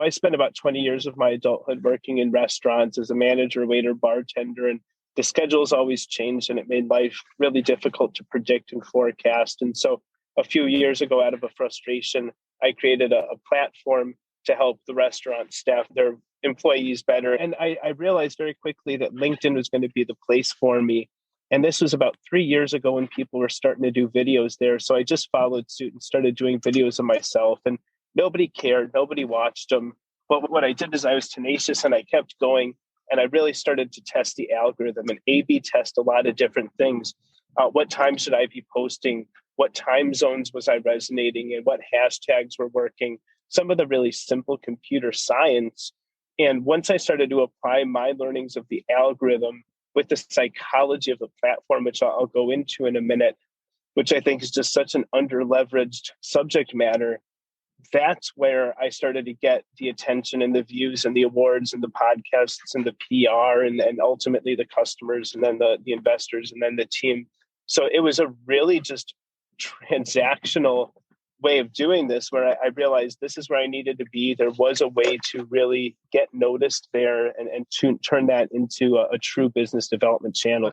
I spent about 20 years of my adulthood working in restaurants as a manager, waiter, bartender, and the schedules always changed and it made life really difficult to predict and forecast. And so a few years ago, out of a frustration, I created a platform to help the restaurant staff their employees better. And I realized very quickly that LinkedIn was going to be the place for me. And this was about 3 years ago when people were starting to do videos there. So I just followed suit and started doing videos of myself. And nobody cared. Nobody watched them. But what I did is I was tenacious and I kept going. And I really started to test the algorithm and A/B test a lot of different things. What time should I be posting? What time zones was I resonating in? What hashtags were working? Some of the really simple computer science. And once I started to apply my learnings of the algorithm with the psychology of the platform, which I'll go into in a minute, which I think is just such an under-leveraged subject matter, that's where I started to get the attention and the views and the awards and the podcasts and the PR and ultimately the customers and then the investors and then the team. So it was a really just transactional way of doing this where I realized this is where I needed to be. There was a way to really get noticed there and to turn that into a true business development channel.